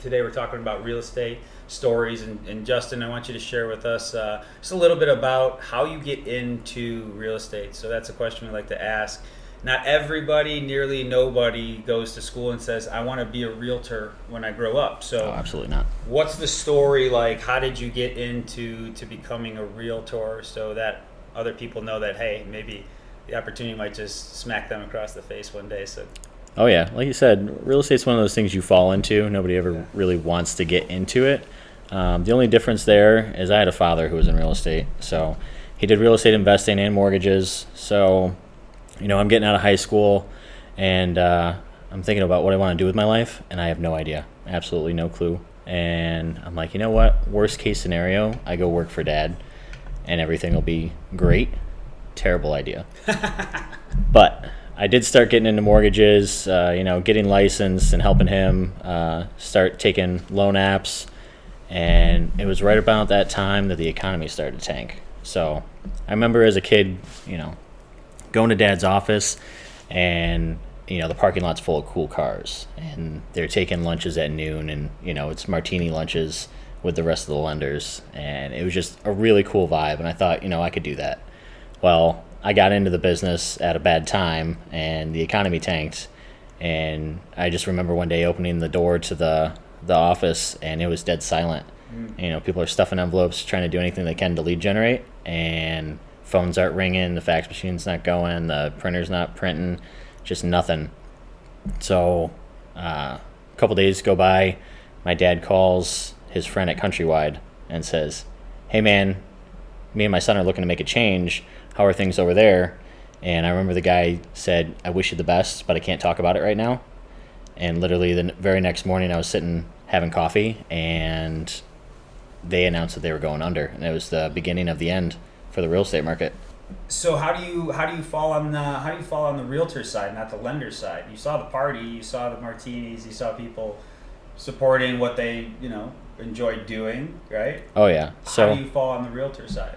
today we're talking about real estate stories, and Justin, I want you to share with us just a little bit about how you get into real estate. So that's a question we like to ask. Not everybody, nearly nobody goes to school and says, I want to be a realtor when I grow up. So absolutely not. What's the story like? How did you get into becoming a realtor so that other people know that, hey, maybe the opportunity might just smack them across the face one day? So, oh yeah, like you said, real estate's one of those things you fall into. Nobody ever really wants to get into it. The only difference there is I had a father who was in real estate. So he did real estate investing and mortgages. So, I'm getting out of high school and I'm thinking about what I want to do with my life, and I have no idea. Absolutely no clue. And I'm like, you know what? Worst case scenario, I go work for dad and everything will be great. Terrible idea. But I did start getting into mortgages, getting licensed and helping him start taking loan apps. And it was right about that time that the economy started to tank. So I remember as a kid, going to dad's office and, the parking lot's full of cool cars and they're taking lunches at noon and, it's martini lunches with the rest of the lenders. And it was just a really cool vibe. And I thought, I could do that. Well, I got into the business at a bad time and the economy tanked. And I just remember one day opening the door to the office and it was dead silent. People are stuffing envelopes, trying to do anything they can to lead generate, and phones aren't ringing, the fax machine's not going, the printer's not printing, just nothing. So a couple days go by, my dad calls his friend at Countrywide and says, hey man, me and my son are looking to make a change. How are things over there? And I remember the guy said, I wish you the best, but I can't talk about it right now. And literally the very next morning I was sitting having coffee and they announced that they were going under, and it was the beginning of the end for the real estate market. So how do you fall on the realtor side, not the lender side? You saw the party, you saw the martinis, you saw people supporting what they enjoyed doing, right? Oh yeah. So how do you fall on the realtor side?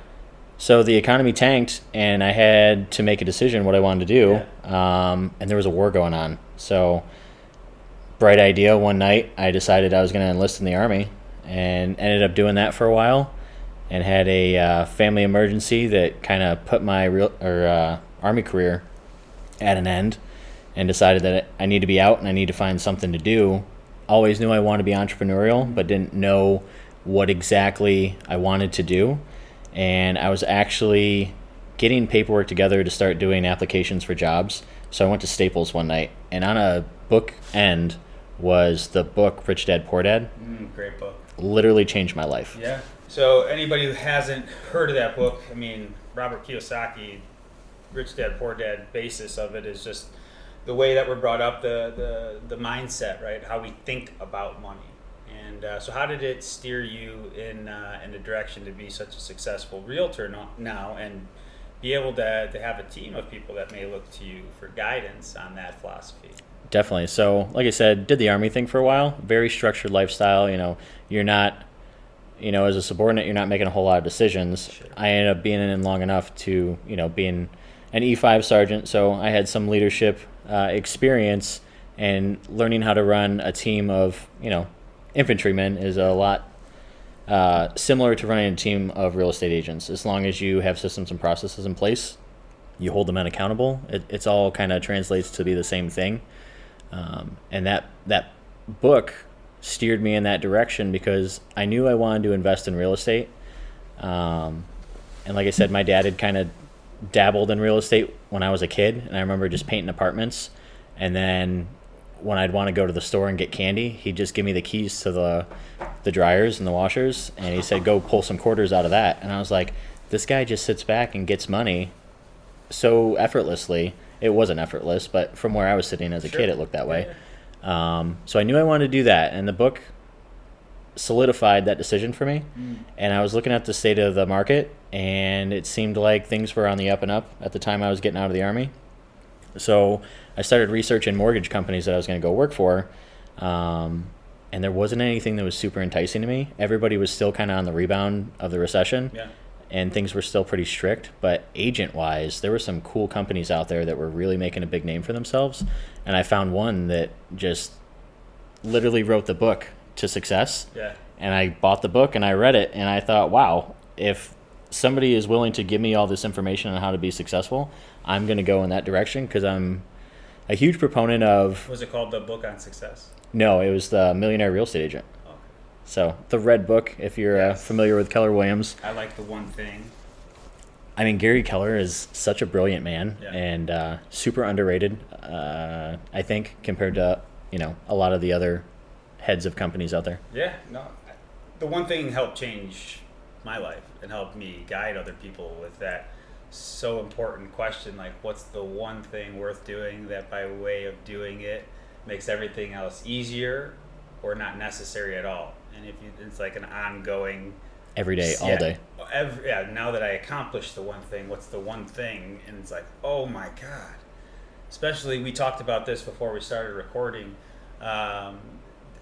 So the economy tanked, and I had to make a decision what I wanted to do. Yeah. And there was a war going on. So bright idea. One night, I decided I was going to enlist in the Army, and ended up doing that for a while. And had a family emergency that kind of put my Army career at an end, and decided that I need to be out and I need to find something to do. Always knew I wanted to be entrepreneurial, but didn't know what exactly I wanted to do. And I was actually getting paperwork together to start doing applications for jobs. So I went to Staples one night, and on a book end was the book Rich Dad Poor Dad. Great book. Literally changed my life. Yeah. So anybody who hasn't heard of that book, Robert Kiyosaki, Rich Dad Poor Dad, basis of it is just the way that we're brought up, the mindset, right? How we think about money. And so how did it steer you in the direction to be such a successful realtor now and be able to have a team of people that may look to you for guidance on that philosophy? Definitely. So like I said, did the Army thing for a while, very structured lifestyle. You're not, as a subordinate, you're not making a whole lot of decisions. Sure. I ended up being in long enough to, being an E5 sergeant. So I had some leadership experience, and learning how to run a team of, infantrymen is a lot similar to running a team of real estate agents. As long as you have systems and processes in place, you hold the men accountable. It's all kind of translates to be the same thing. And that book steered me in that direction because I knew I wanted to invest in real estate. And like I said, my dad had kind of dabbled in real estate when I was a kid, and I remember just painting apartments. And then when I'd want to go to the store and get candy, he'd just give me the keys to the dryers and the washers, and he said, go pull some quarters out of that. And I was like, this guy just sits back and gets money so effortlessly. It wasn't effortless, but from where I was sitting as a kid, it looked that way. So I knew I wanted to do that, and the book solidified that decision for me. And I was looking at the state of the market, and it seemed like things were on the up and up at the time I was getting out of the Army. So I started researching mortgage companies that I was going to go work for, and there wasn't anything that was super enticing to me. Everybody was still kind of on the rebound of the recession, and things were still pretty strict. But agent-wise, there were some cool companies out there that were really making a big name for themselves, and I found one that just literally wrote the book to Success. Yeah. And I bought the book and I read it and I thought, wow, if somebody is willing to give me all this information on how to be successful, I'm going to go in that direction because I'm a huge proponent of... Was it called The Book on Success? No, it was The Millionaire Real Estate Agent. Okay. So the red book, if you're Yes. familiar with Keller Williams. I like The One Thing. I mean, Gary Keller is such a brilliant man Yeah. and super underrated, I think, compared to, a lot of the other heads of companies out there. Yeah, no. The One Thing helped change my life and helped me guide other people with that so important question, like what's the one thing worth doing that by way of doing it makes everything else easier or not necessary at all. And if you, it's like an ongoing... Every day, all day. Now that I accomplished the one thing, what's the one thing? And it's like, oh my God. Especially, we talked about this before we started recording.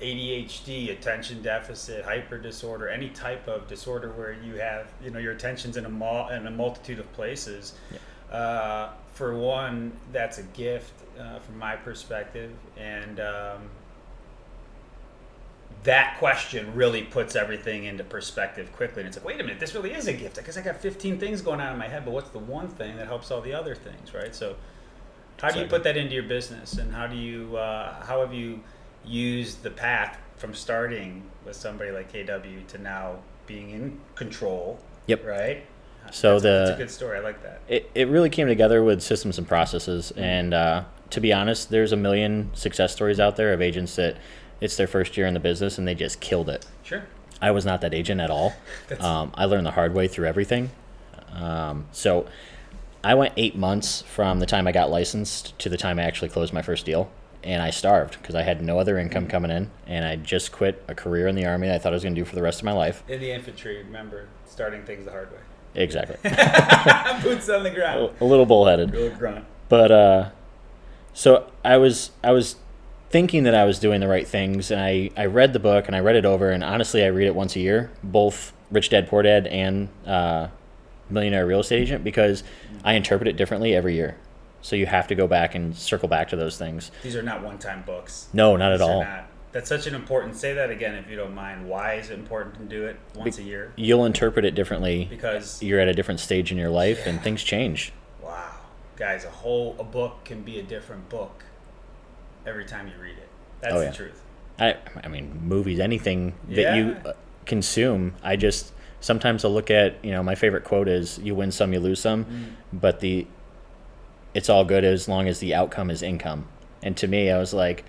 ADHD, attention deficit, hyper disorder, any type of disorder where you have, your attention's in a multitude of places. Yeah. For one, that's a gift from my perspective. And that question really puts everything into perspective quickly. And it's like, wait a minute, this really is a gift. Because I got 15 things going on in my head, but what's the one thing that helps all the other things, right? So how do you put that into your business? And how have you used the path from starting with somebody like KW to now being in control? Yep. Right? So that's a good story. I like that. It really came together with systems and processes. And to be honest, there's a million success stories out there of agents that it's their first year in the business and they just killed it. Sure. I was not that agent at all. I learned the hard way through everything. So I went 8 months from the time I got licensed to the time I actually closed my first deal. And I starved because I had no other income coming in. And I just quit a career in the Army that I thought I was going to do for the rest of my life. In the infantry, remember, starting things the hard way. Exactly. Boots on the ground. A little bullheaded. Real grunt. But so I was thinking that I was doing the right things, and I read the book and I read it over, and honestly I read it once a year, both Rich Dad Poor Dad and Millionaire Real Estate Agent, because I interpret it differently every year. So you have to go back and circle back to those things. These are not one-time books. No, not at all. That's such an important... Say that again if you don't mind. Why is it important to do it once a year? You'll interpret it differently because you're at a different stage in your life and things change. Wow. Guys, a book can be a different book every time you read it. That's the truth. I mean, movies, anything that you consume, sometimes I'll look at, my favorite quote is, you win some, you lose some, but it's all good as long as the outcome is income. And to me, I was like,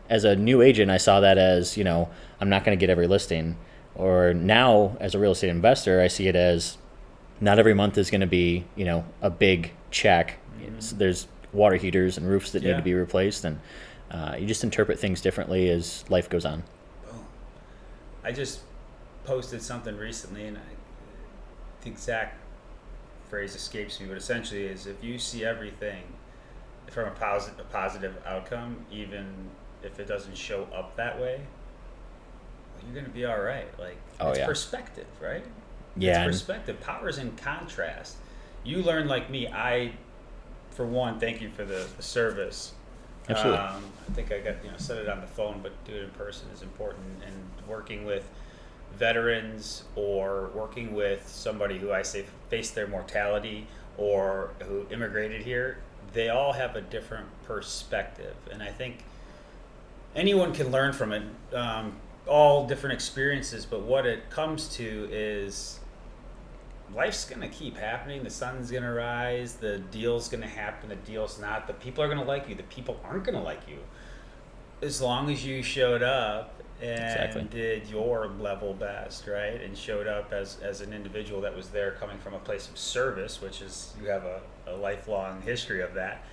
as a new agent, I saw that as, I'm not going to get every listing. Or now, as a real estate investor, I see it as not every month is going to be, a big check. So there's water heaters and roofs that need to be replaced. And you just interpret things differently as life goes on. Boom. I just posted something recently, and the exact phrase escapes me, but essentially is if you see everything from a positive outcome, even if it doesn't show up that way, you're going to be all right. Like, it's perspective, right? Yeah. It's perspective. Power is in contrast. You learn like me. For one, thank you for the service. Absolutely. I think I got, said it on the phone, but do it in person is important. And working with veterans or working with somebody who I say faced their mortality or who immigrated here, they all have a different perspective. And I think anyone can learn from it, all different experiences, but what it comes to is life's going to keep happening. The sun's going to rise. The deal's going to happen. The deal's not. The people are going to like you. The people aren't going to like you. As long as you showed up and did your level best, right? And showed up as an individual that was there coming from a place of service, which is, you have a lifelong history of that.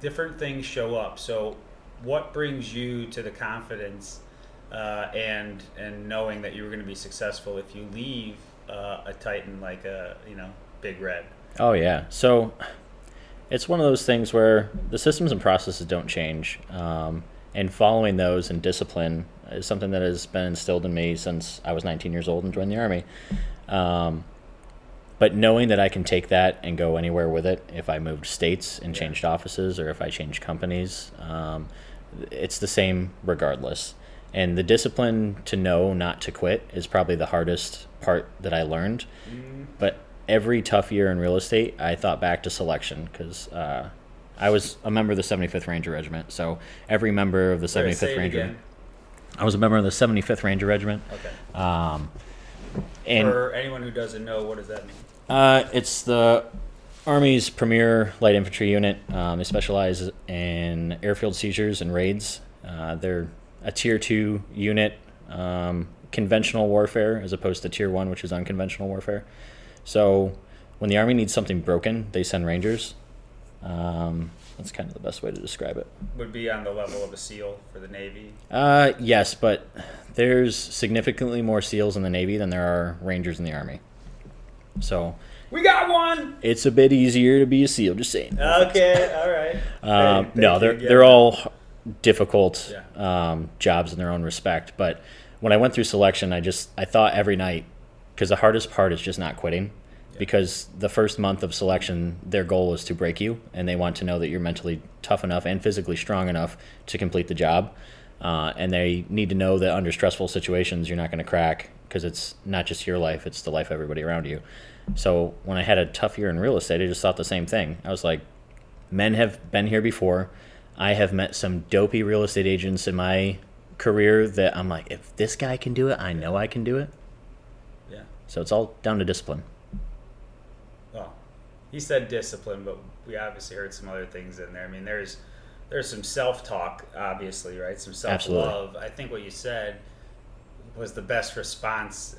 Different things show up. So what brings you to the confidence and knowing that you're going to be successful if you leave a Titan like a Big Red? Oh yeah. So it's one of those things where the systems and processes don't change, and following those and discipline is something that has been instilled in me since I was 19 years old and joined the Army. But knowing that I can take that and go anywhere with it, if I moved states and changed offices or if I changed companies, it's the same regardless. And the discipline to know not to quit is probably the hardest part that I learned. But every tough year in real estate, I thought back to selection because I was a member of the 75th Ranger Regiment. So every member of the 75th Ranger, again. I was a member of the 75th Ranger Regiment. Okay. And for anyone who doesn't know, what does that mean? it's the Army's premier light infantry unit. They specialize in airfield seizures and raids. They're a tier 2 unit, conventional warfare as opposed to tier 1, which is unconventional warfare. So when the Army needs something broken, they send Rangers. That's kind of the best way to describe it. Would be on the level of a SEAL for the Navy. Yes, but there's significantly more SEALs in the Navy than there are Rangers in the Army. So We got one. it's a bit easier to be a SEAL, just saying. Okay, all right. No, they're all difficult jobs in their own respect. But when I went through selection, I thought every night, because the hardest part is just not quitting. Because the first month of selection, their goal is to break you, and they want to know that you're mentally tough enough and physically strong enough to complete the job. And they need to know that under stressful situations, you're not going to crack, because it's not just your life, it's the life of everybody around you. So when I had a tough year in real estate, I just thought the same thing. I was like, men have been here before. I have met some dopey real estate agents in my career that I'm like, if this guy can do it, I know I can do it. Yeah. So it's all down to discipline. Well, he said discipline, but we obviously heard some other things in there. I mean, there's some self-talk, obviously, right? Some self-love. Absolutely. I think what you said was the best response,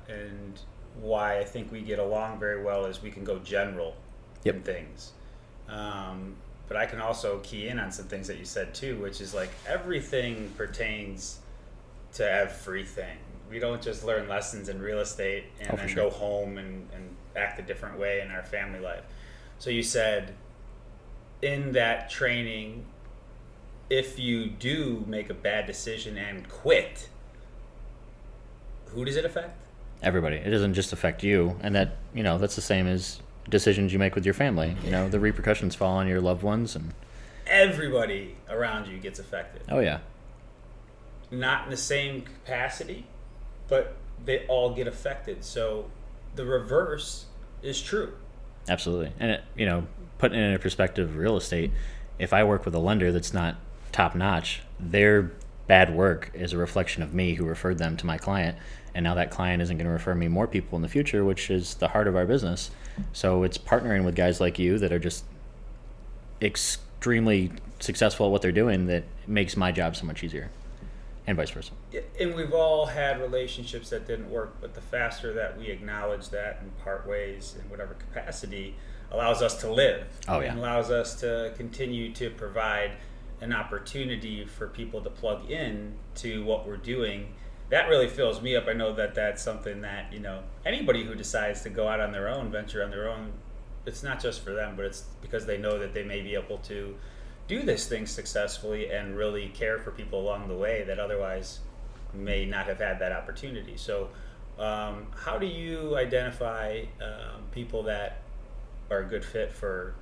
and why I think we get along very well is we can go general in things. But I can also key in on some things that you said too, which is like everything pertains to everything. We don't just learn lessons in real estate and then go home and act a different way in our family life. So you said in that training, if you do make a bad decision and quit, who does it affect? Everybody. It doesn't just affect you. And that, that's the same as decisions you make with your family. The repercussions fall on your loved ones. And everybody around you gets affected. Oh, yeah. Not in the same capacity, but they all get affected. So the reverse is true. Absolutely. And, putting it in a perspective of real estate, if I work with a lender that's not top notch, their bad work is a reflection of me who referred them to my client. And now that client isn't going to refer me more people in the future, which is the heart of our business. So it's partnering with guys like you that are just extremely successful at what they're doing that makes my job so much easier, and vice versa. And we've all had relationships that didn't work, but the faster that we acknowledge that and part ways in whatever capacity allows us to live. Oh, yeah. And allows us to continue to provide an opportunity for people to plug in to what we're doing. That really fills me up. I know that that's something that, anybody who decides to go out on their own, venture on their own, it's not just for them, but it's because they know that they may be able to do this thing successfully and really care for people along the way that otherwise may not have had that opportunity. So how do you identify people that are a good fit for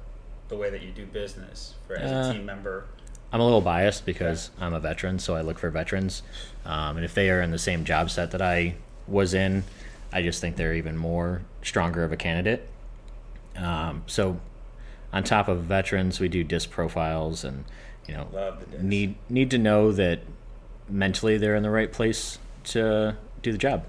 the way that you do business as a team member? I'm a little biased because I'm a veteran, so I look for veterans. And if they are in the same job set that I was in, I just think they're even more stronger of a candidate. So on top of veterans, we do DISC profiles and, Love the DISC. need to know that mentally they're in the right place to do the job.